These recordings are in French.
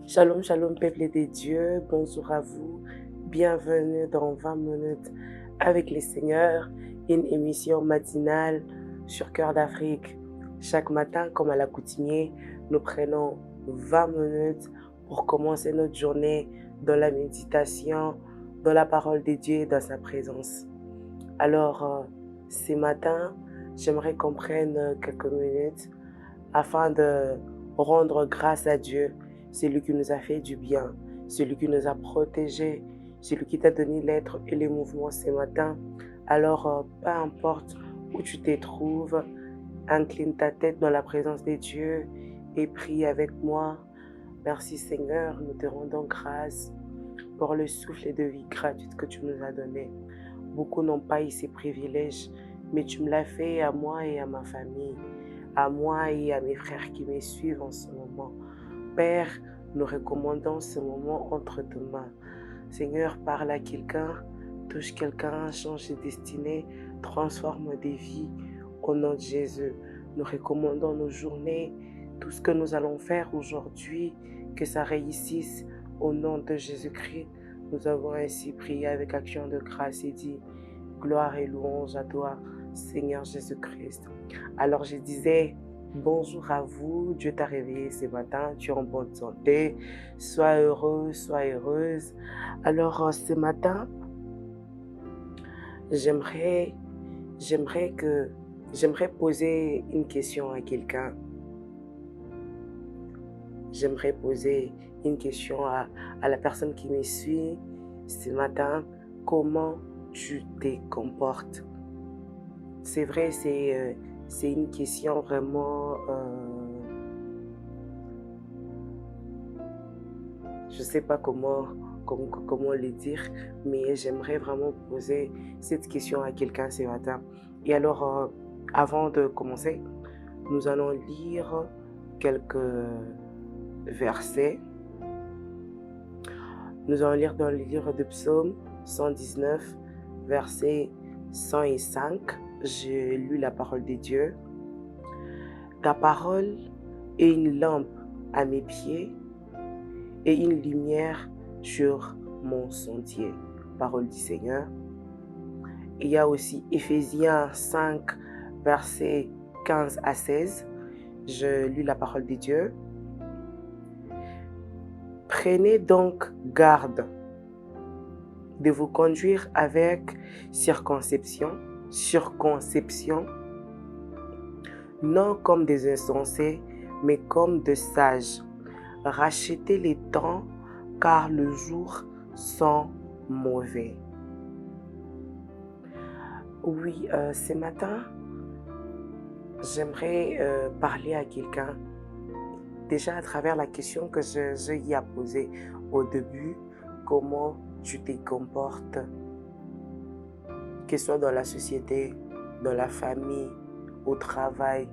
Shalom, shalom, peuple des dieux, bonjour à vous, bienvenue dans 20 minutes avec les seigneurs, une émission matinale sur Cœur d'Afrique. Chaque matin, comme à l'accoutumée, nous prenons 20 minutes pour commencer notre journée dans la méditation, dans la parole de Dieu et dans sa présence. Alors, ce matin, j'aimerais qu'on prenne quelques minutes afin de rendre grâce à Dieu, celui qui nous a fait du bien, celui qui nous a protégés, celui qui t'a donné l'être et les mouvements ce matin. Alors, peu importe où tu te trouves, incline ta tête dans la présence de Dieu et prie avec moi. Merci Seigneur, nous te rendons grâce pour le souffle de vie gratuite que tu nous as donné. Beaucoup n'ont pas eu ces privilèges, mais tu me l'as fait à moi et à ma famille, à moi et à mes frères qui me suivent en ce moment. Père, nous recommandons ce moment entre tes mains. Seigneur, parle à quelqu'un, touche quelqu'un, change de destinée, transforme des vies au nom de Jésus. Nous recommandons nos journées, tout ce que nous allons faire aujourd'hui, que ça réussisse au nom de Jésus-Christ. Nous avons ainsi prié avec action de grâce et dit, gloire et louange à toi, Seigneur Jésus-Christ. Alors je disais, bonjour à vous, Dieu t'a réveillé ce matin, tu es en bonne santé, sois heureux, sois heureuse. Alors ce matin, j'aimerais poser une question à quelqu'un. J'aimerais poser une question à la personne qui me suit ce matin. Comment tu te comportes? C'est vrai, c'est une question vraiment, je ne sais pas comment le dire, mais j'aimerais vraiment poser cette question à quelqu'un ce matin. Et alors, avant de commencer, nous allons lire quelques versets. Nous allons lire dans le livre de Psaume 119, versets 105. J'ai lu la parole de Dieu. Ta parole est une lampe à mes pieds et une lumière sur mon sentier. Parole du Seigneur. Il y a aussi Éphésiens 5, versets 15 à 16. Je lis la parole de Dieu. Prenez donc garde de vous conduire avec circonception, non comme des insensés, mais comme des sages. Rachetez les temps, car le jour sent mauvais. Oui, ce matin, j'aimerais parler à quelqu'un. Déjà à travers la question que je y ai posée au début, comment tu te comportes, que ce soit dans la société, dans la famille, au travail,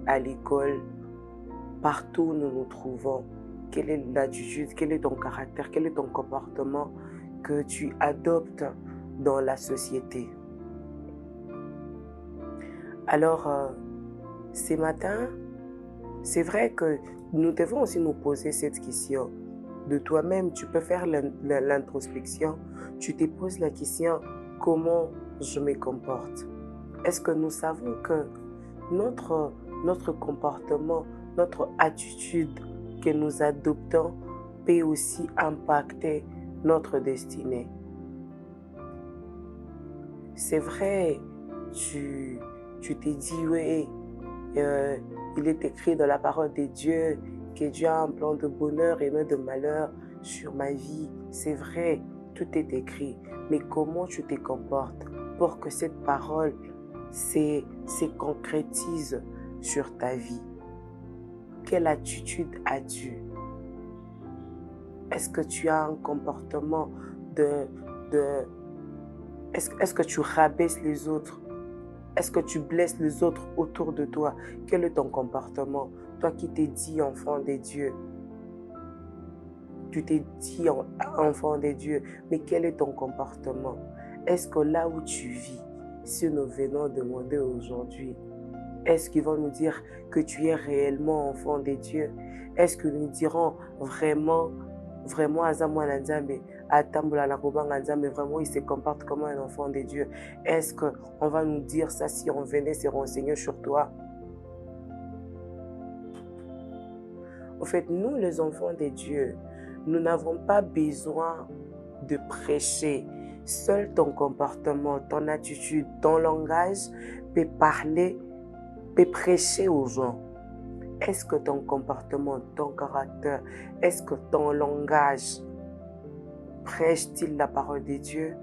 à l'école, partout où nous nous trouvons, quelle est l'attitude, quel est ton caractère, quel est ton comportement que tu adoptes dans la société. Alors, ce matin, c'est vrai que nous devons aussi nous poser cette question. De toi-même, tu peux faire l'introspection. Tu te poses la question, comment je me comporte? Est-ce que nous savons que notre comportement, notre attitude que nous adoptons peut aussi impacter notre destinée? C'est vrai, tu t'es dit, oui, il est écrit dans la parole de Dieu que Dieu a un plan de bonheur et non de malheur sur ma vie. C'est vrai, tout est écrit. Mais comment tu te comportes pour que cette parole se concrétise sur ta vie? Quelle attitude as-tu? Est-ce que tu as un comportement est-ce que tu rabaisses les autres? Est-ce que tu blesses les autres autour de toi? Quel est ton comportement? Toi qui t'es dit enfant de Dieu. Tu t'es dit enfant de Dieu, mais quel est ton comportement? Est-ce que là où tu vis, si nous venons demander aujourd'hui, Est-ce qu'ils vont nous dire que tu es réellement enfant de Dieu? Est-ce qu'ils nous diront vraiment, vraiment, Azamwana Nzambe, Atambola Nakobanga Nzambe, vraiment, il se comporte comme un enfant de Dieu? Est-ce qu'on va nous dire ça si on venait se renseigner sur toi? En fait, nous, les enfants de Dieu, nous n'avons pas besoin de prêcher. Seul ton comportement, ton attitude, ton langage peut parler, peut prêcher aux gens. Est-ce que ton comportement, ton caractère, est-ce que ton langage prêche-t-il la parole de Dieu?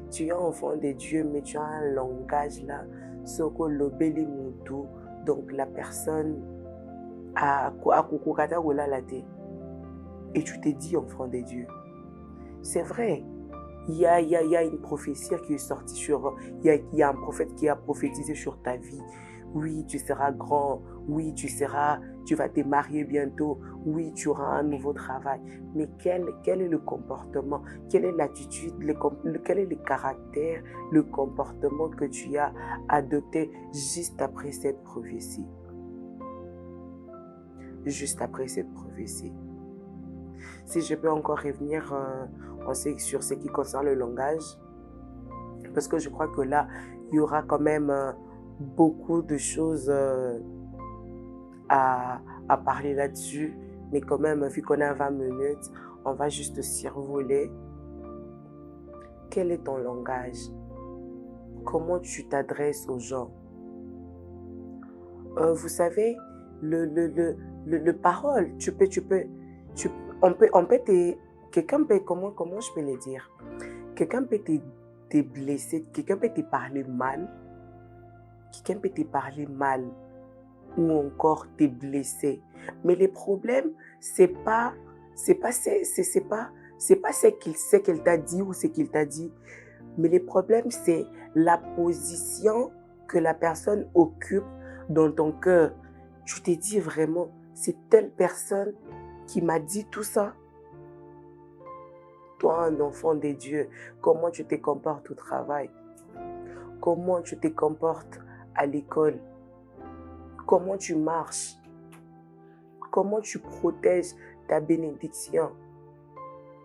Tu es enfant de Dieu, mais tu as un langage là, soko lobeli mutu, donc la personne a kukukata olalate. Et tu te dis enfant de Dieu. C'est vrai. Il y a une prophétie qui est sortie sur... Il y a un prophète qui a prophétisé sur ta vie. Oui, tu seras grand. Oui, tu vas te marier bientôt. Oui, tu auras un nouveau travail. Mais quel est le comportement? Quelle est l'attitude? Quel est le caractère, le comportement que tu as adopté juste après cette prophétie? Juste après cette prophétie. Si je peux encore revenir sur ce qui concerne le langage, parce que je crois que là, il y aura quand même beaucoup de choses à parler là-dessus, mais quand même, vu qu'on a 20 minutes, on va juste survoler. Quel est ton langage? Comment tu t'adresses aux gens? Vous savez, le parole, quelqu'un peut, comment je peux le dire? Quelqu'un peut te blesser, quelqu'un peut te parler mal, ou encore te blesser. Mais le problème, c'est pas ce qu'elle t'a dit ou ce qu'il t'a dit. Mais le problème, c'est la position que la personne occupe dans ton cœur. Tu te dis vraiment, c'est telle personne qui m'a dit tout ça. Toi, un enfant de Dieu, comment tu te comportes au travail? Comment tu te comportes à l'école? Comment tu marches? Comment tu protèges ta bénédiction?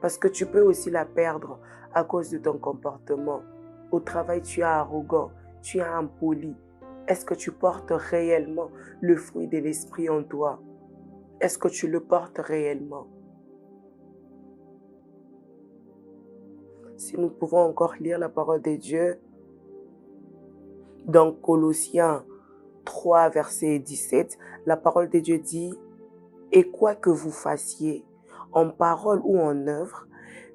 Parce que tu peux aussi la perdre à cause de ton comportement. Au travail, tu es arrogant, tu es impoli. Est-ce que tu portes réellement le fruit de l'esprit en toi? Est-ce que tu le portes réellement? Si nous pouvons encore lire la parole de Dieu, dans Colossiens 3, verset 17, la parole de Dieu dit « Et quoi que vous fassiez, en parole ou en œuvre,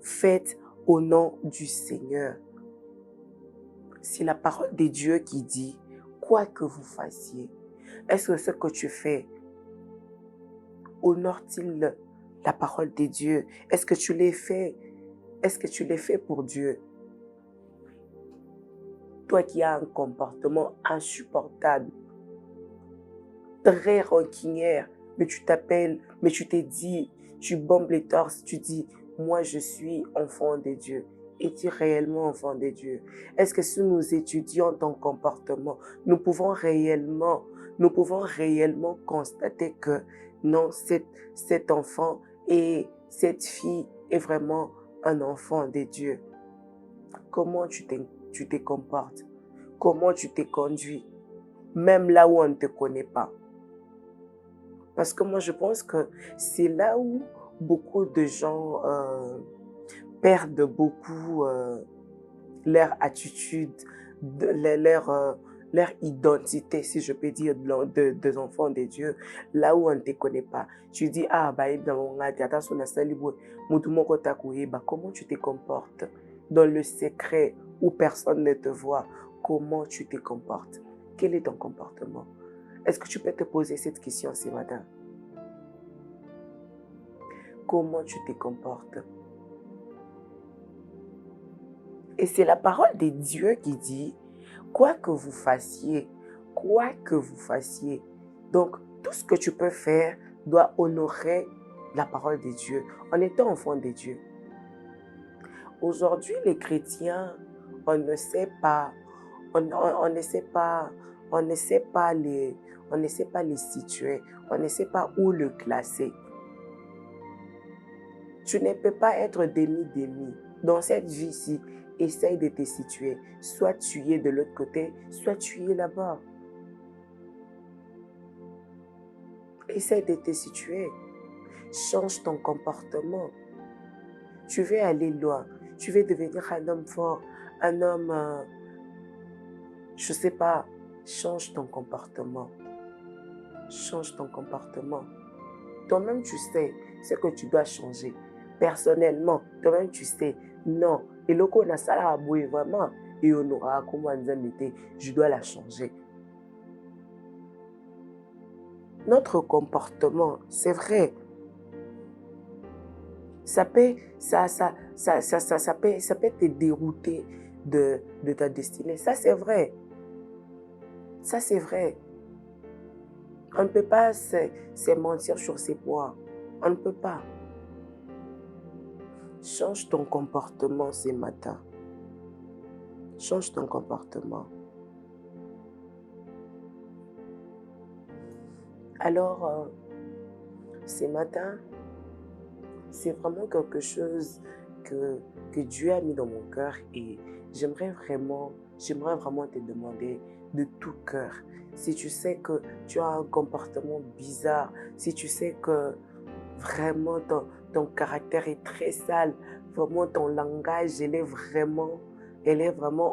faites au nom du Seigneur. » C'est la parole de Dieu qui dit « Quoi que vous fassiez ». Est-ce que ce que tu fais honore-t-il la parole de Dieu? Est-ce que tu les fais? Est-ce que tu les fais pour Dieu? Toi qui as un comportement insupportable, très rancunière, mais tu t'appelles, mais tu te dis, tu bombes les torses, tu dis, moi je suis enfant de Dieu. Es-tu réellement enfant de Dieu? Est-ce que si nous étudions ton comportement, nous pouvons réellement constater que non, cet enfant et cette fille est vraiment un enfant de Dieu? Comment tu te comportes? Comment tu te conduis? Même là où on ne te connaît pas. Parce que moi, je pense que c'est là où beaucoup de gens perdent beaucoup leur attitude, leur identité, si je peux dire, des enfants de Dieu, là où on ne te connaît pas. Tu dis, ah, comment tu te comportes dans le secret où personne ne te voit? Comment tu te comportes? Quel est ton comportement? Est-ce que tu peux te poser cette question ce matin? Comment tu te comportes? Et c'est la parole de Dieu qui dit, quoi que vous fassiez, donc tout ce que tu peux faire doit honorer la parole de Dieu en étant enfant de Dieu. Aujourd'hui, les chrétiens, on ne sait pas on ne sait pas on ne sait pas les situer, on ne sait pas où le classer. Tu ne peux pas être demi-demi. Dans cette vie-ci, essaye de te situer. Soit tu es de l'autre côté, soit tu es là-bas. Essaye de te situer. Change ton comportement. Tu veux aller loin. Tu veux devenir un homme fort, un homme, je ne sais pas, change ton comportement. Change ton comportement. Toi-même, tu sais ce que tu dois changer. Personnellement, toi-même, tu sais, non. Et le coup, on a ça là, vraiment. Et on aura, comment je dois la changer. Notre comportement, c'est vrai. Ça peut te dérouter de ta destinée. Ça, c'est vrai. Ça, c'est vrai. On ne peut pas se mentir sur ses poids. On ne peut pas. Change ton comportement ce matin. Change ton comportement. Alors, ce matin, c'est vraiment quelque chose que Dieu a mis dans mon cœur et j'aimerais vraiment te demander de tout cœur, si tu sais que tu as un comportement bizarre, si tu sais que vraiment ton caractère est très sale, vraiment ton langage, elle est vraiment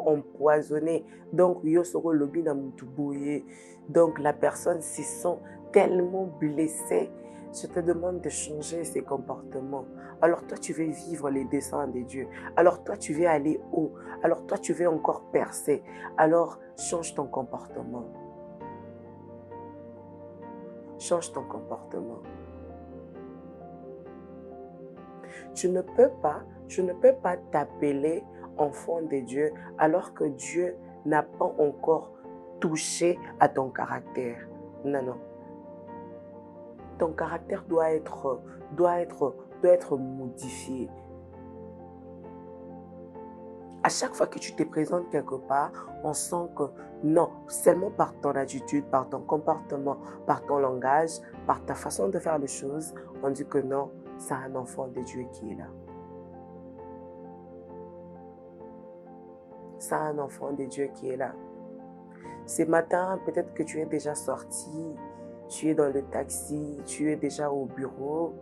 empoisonnée. Donc, donc la personne se sent tellement blessée. Je te demande de changer ses comportements. Alors toi, tu veux vivre les desseins de Dieu. Alors toi, tu veux aller haut. Alors toi, tu veux encore percer. Alors, change ton comportement. Change ton comportement. Tu ne peux pas t'appeler enfant de Dieu alors que Dieu n'a pas encore touché à ton caractère. Non, non. Ton caractère doit être modifié. À chaque fois que tu te présentes quelque part, on sent que non, seulement par ton attitude, par ton comportement, par ton langage, par ta façon de faire les choses, on dit que non, c'est un enfant de Dieu qui est là. C'est un enfant de Dieu qui est là. Ce matin, peut-être que tu es déjà sorti, tu es dans le taxi, tu es déjà au bureau.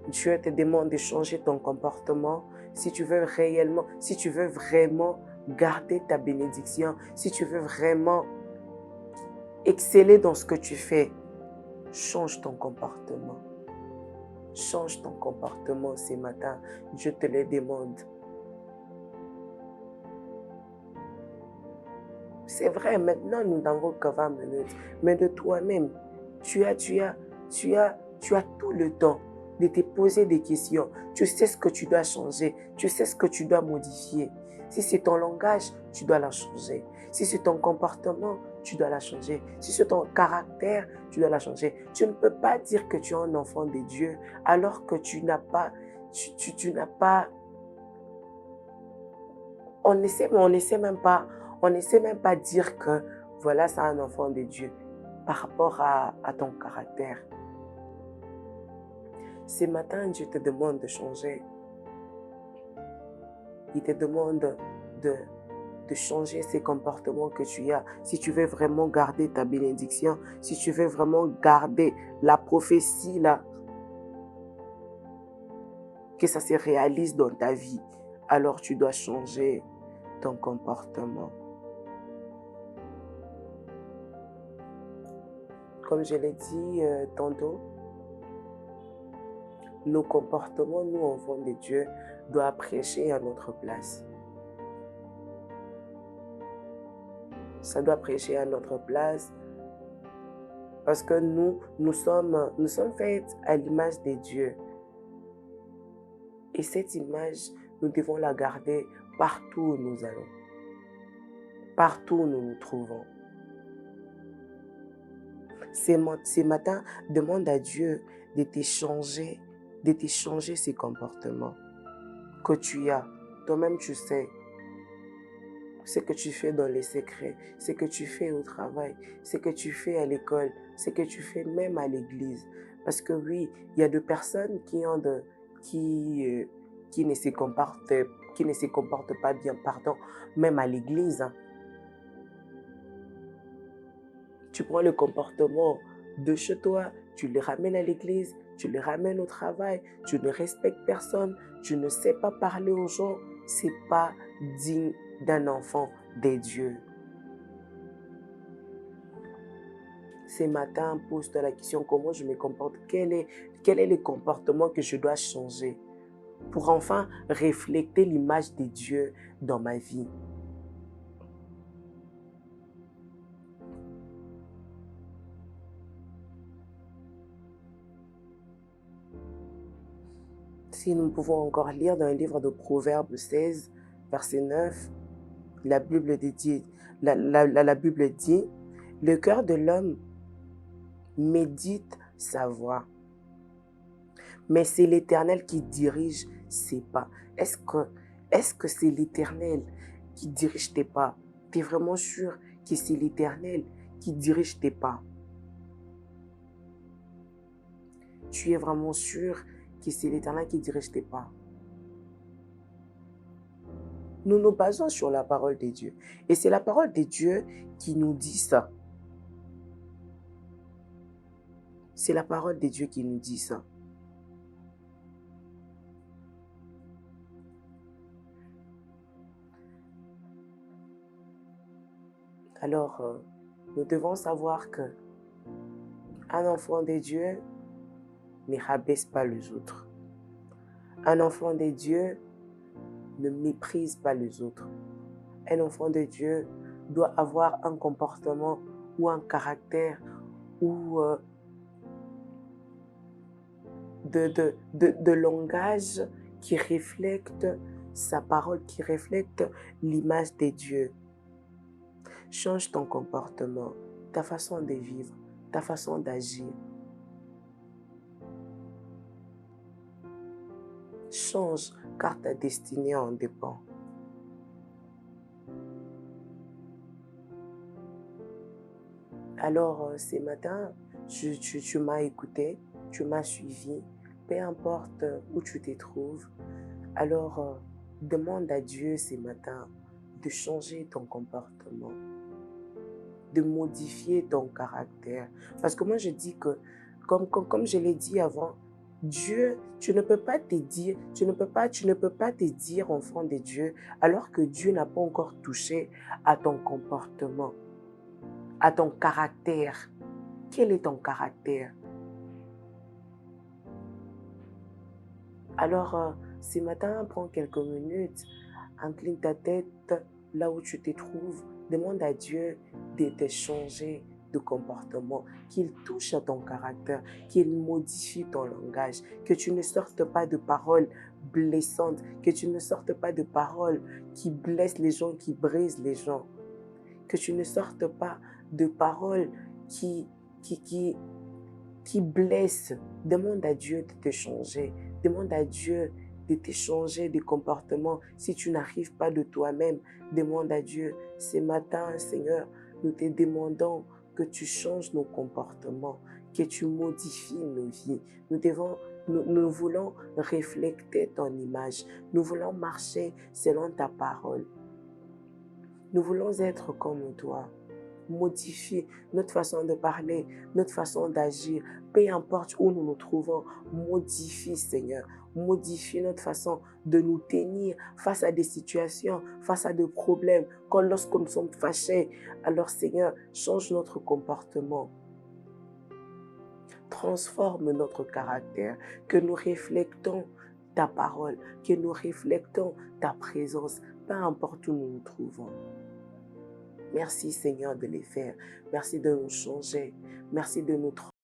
Dieu te demande de changer ton comportement si tu veux vraiment garder ta bénédiction, si tu veux vraiment exceller dans ce que tu fais, change ton comportement. Change ton comportement ce matin, Dieu te le demande. C'est vrai, maintenant nous n'avons que 20 minutes, mais de toi-même, tu as tout le temps de te poser des questions. Tu sais ce que tu dois changer, tu sais ce que tu dois modifier. Si c'est ton langage, tu dois la changer. Si c'est ton comportement, tu dois la changer. Si c'est ton caractère, tu dois la changer. Tu ne peux pas dire que tu es un enfant de Dieu alors que tu n'as pas, on ne sait même pas dire que voilà, c'est un enfant de Dieu par rapport à ton caractère. Ce matin, Dieu te demande de changer. Il te demande de changer ces comportements que tu as. Si tu veux vraiment garder ta bénédiction, si tu veux vraiment garder la prophétie là, que ça se réalise dans ta vie, alors tu dois changer ton comportement. Comme je l'ai dit tantôt, nos comportements, nous enfants de Dieu, doivent prêcher à notre place. Ça doit prêcher à notre place parce que nous sommes faits à l'image de Dieu. Et cette image, nous devons la garder partout où nous allons, partout où nous nous trouvons. Ce matin, demande à Dieu de te changer ces comportements que tu as. Toi-même, tu sais. Ce que tu fais dans les secrets, ce que tu fais au travail, ce que tu fais à l'école, ce que tu fais même à l'église. Parce que oui, il y a des personnes qui ne se comportent, qui ne se comportent pas bien, pardon, même à l'église. Hein. Tu prends le comportement de chez toi, tu le ramènes à l'église, tu le ramènes au travail, tu ne respectes personne, tu ne sais pas parler aux gens, c'est pas digne d'un enfant des dieux. Ce matin, pose-toi la question comment je me comporte, quel est le comportement que je dois changer pour enfin refléter l'image de Dieu dans ma vie. Si nous pouvons encore lire dans le livre de Proverbes 16, verset 9, la Bible dit, la Bible dit, le cœur de l'homme médite sa voie, mais c'est l'Éternel qui dirige ses pas. Est-ce que c'est l'Éternel qui dirige tes pas? Tu es vraiment sûr que c'est l'Éternel qui dirige tes pas? Tu es vraiment sûr que c'est l'Éternel qui dirige tes pas? Nous nous basons sur la parole de Dieu. Et c'est la parole de Dieu qui nous dit ça. C'est la parole de Dieu qui nous dit ça. Alors, nous devons savoir que un enfant de Dieu ne rabaisse pas les autres. Un enfant de Dieu ne méprise pas les autres. Un enfant de Dieu doit avoir un comportement ou un caractère ou de langage qui reflète sa parole, qui reflète l'image de Dieu. Change ton comportement, ta façon de vivre, ta façon d'agir. Change car ta destinée en dépend. Alors, ce matin, tu m'as écouté, tu m'as suivi, peu importe où tu te trouves. Alors, demande à Dieu ce matin de changer ton comportement, de modifier ton caractère. Parce que moi, je dis que, comme je l'ai dit avant, Dieu, tu ne peux pas te dire enfant de Dieu alors que Dieu n'a pas encore touché à ton comportement, à ton caractère. Quel est ton caractère? Alors, ce matin, prends quelques minutes, incline ta tête là où tu te trouves, demande à Dieu de te changer de comportement, qu'il touche à ton caractère, qu'il modifie ton langage, que tu ne sortes pas de paroles blessantes, que tu ne sortes pas de paroles qui blessent les gens, qui brisent les gens, que tu ne sortes pas de paroles qui blessent. Demande à Dieu de te changer, demande à Dieu de te changer de comportement. Si tu n'arrives pas de toi-même, demande à Dieu. Ce matin, Seigneur, nous te demandons que tu changes nos comportements, que tu modifies nos vies. Nous voulons refléter ton image. Nous voulons marcher selon ta parole. Nous voulons être comme toi. Modifie notre façon de parler, notre façon d'agir, peu importe où nous nous trouvons, modifie Seigneur, modifie notre façon de nous tenir face à des situations, face à des problèmes, quand lorsque nous sommes fâchés, alors Seigneur, change notre comportement, transforme notre caractère, que nous reflétons ta parole, que nous reflétons ta présence, peu importe où nous nous trouvons. Merci Seigneur de les faire. Merci de nous changer. Merci de nous transformer.